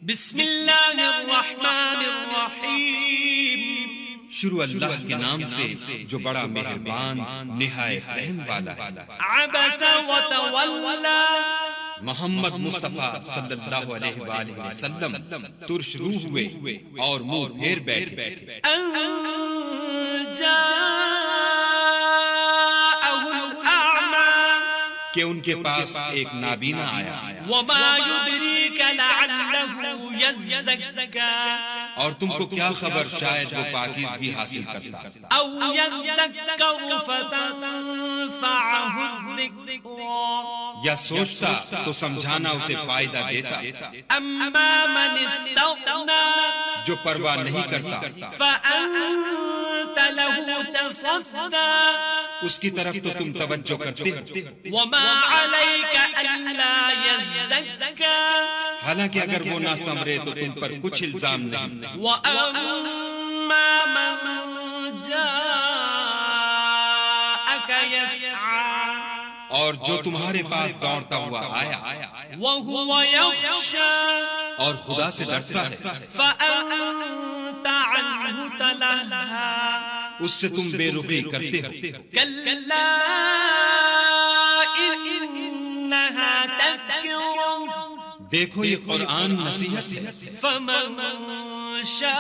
بسم اللہ الرحمن الرحیم، شروع اللہ کے نام سے جو بڑا مہربان نہایت رحم والا ہے۔ عبس وتولا، محمد مصطفیٰ صلی اللہ علیہ وآلہ وسلم ترش روح ہوئے اور منہ پھیر بیٹھے ان جاءه الاعمى، کہ ان کے پاس ایک نابینا آیا وما يدريك لعله يزكى اور تم کو کیا خبر شاید وہ پاکیزگی حاصل کرتا او يذكر فتنفعه الذكرى، یا سوچتا تو سمجھانا اسے فائدہ دیتا۔ اما من استغنى جو پرواہ نہیں کرتا فأنت له تصدى، اس کی طرف تو تم توجہ کرتے ہو، وما عليك ألا يزكى، حالانکہ اگر وہ نہ سنورے تو تم پر کچھ الزام نہیں۔ وأما من جاءك يسعى، اور جو تمہارے پاس دوڑتا ہوا آیا وهو يخشى، اور خدا سے ڈرتا ہے، فأنت عنه تلهى، اس سے تم بے رخی کرتے ہو۔ كلا إنها تذكرة، دیکھو یہ قرآن نصیحت ہے، فمن شاء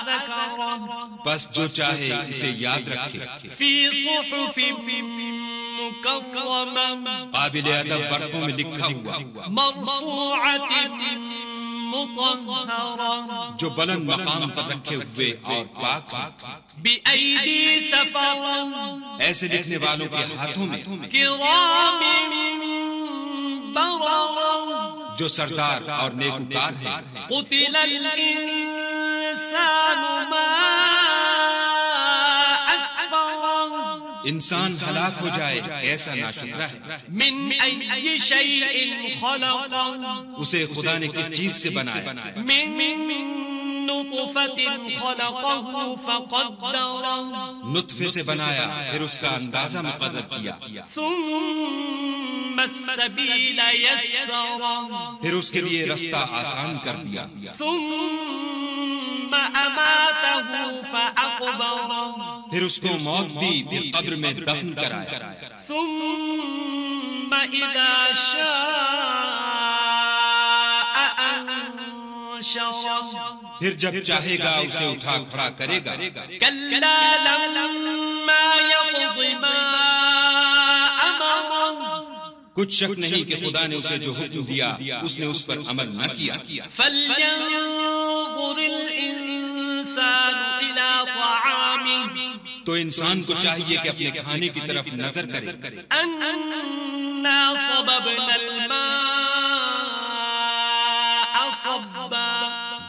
ذكره، بس جو چاہے اسے یاد رکھے۔ في صحف مكرمة قابل ادب ورقوں میں لکھا ہوا، مرفوعة مطهرة جو بلند مقام پر رکھے ہوئے اور پاک ہیں، بأيدي سفرة ایسے لکھنے والوں کے ہاتھوں میں كرام بررة، جو سردار اور نیکوکار ہیں۔ قتل الإنسان ما أكفره، انسان ہلاک ہو جائے ایسا ناشکرا ہے۔ من أي شيء خلقه، اسے خدا نے کس چیز سے بنایا؟ من نطفة خلقه فقدره، نطفے سے بنایا، پھر اس کا اندازہ مقرر کیا، ثم السبيل يسره، پھر اس کے لیے رستہ آسان کر دیا، ثم أماته فأقبره، پھر اس کو موت دی، پھر قبر میں دفن کرایا، ثم إذا شاء أنشره، پھر جب چاہے گا اسے اٹھا کھڑا کرے گا۔ كلا لما يقض ما أمره، کچھ شک نہیں کہ خدا نے اسے جو حکم دیا اس نے اس پر عمل نہ کیا۔ فلينظر الإنسان إلى طعامه، تو انسان کو چاہیے کہ اپنے کھانے کی طرف نظر کرے۔ أنا صببنا الماء صبا،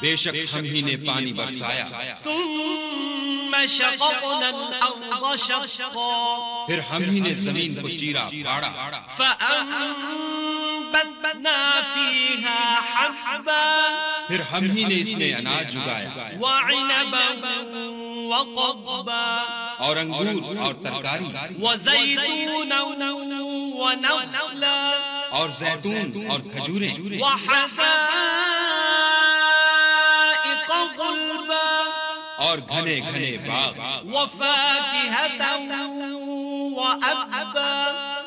بے شک ہم ہی نے پانی برسایا، ثم شققنا الأرض شقا، پھر ہم ہی نے زمین کو چیرا پھاڑا، فأنبتنا فيها حبا، پھر ہم ہی نے اس میں اناج اگایا، وعنبا وقضبا، اور انگور اور ترکاری، وزيتونا ونخلا، اور زیتون اور کھجوریں، وحدائق غلبا، اور گھنے گھنے باغ، وفاكهة وأبا،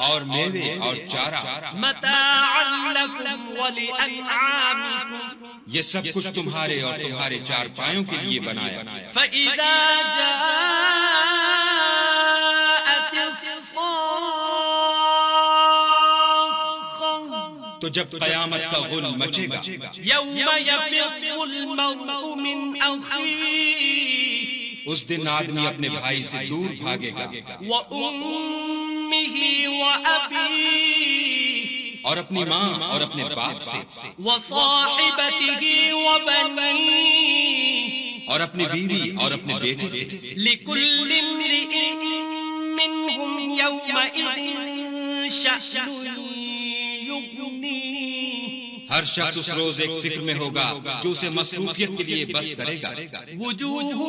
اور میوے اور چارہ، متاعا لكم ولأنعامكم، یہ سب کچھ تمہارے اور تمہارے چار پایوں کے لیے بنایا۔ فإذا جاءت الصاخة، تو جب قیامت کا غل مچے گا، يوم يفر المرء من أخيه، اس دن آدمی اپنے بھائی سے دور بھاگے گا، وأمه وأبيه، اور اپنی ماں اور اپنے باپ سے، وصاحبته وبنيه، اور اپنی بیوی اور اپنے بیٹے سے۔ لكل امرئ منهم يومئذ شأن يغنيه، ہر شخص اس روز ایک فکر میں ہوگا جو اسے مصروفیت کے لیے بس کرے گا۔ وجوه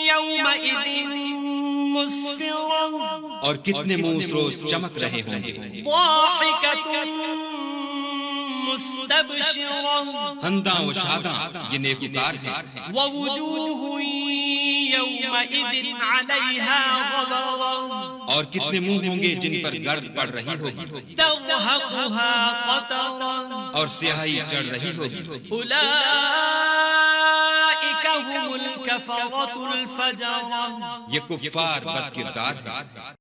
يومئذ مسفرة، اور کتنے منہ اس روز چمک رہے ہوں گے، ضاحكة مستبشرة خنداں و شاداں یہ نیکوکار ہیں، ووجوه يومئذ عليها غبرة اور کتنے منہ ہوں گے جن پر گرد پڑ رہی ہوگی ترهقها قترة اور سیاہی چڑھ رہی ہوگی۔ أولئك هم الكفرة الفجرة یہ کفار بد کردار ہیں۔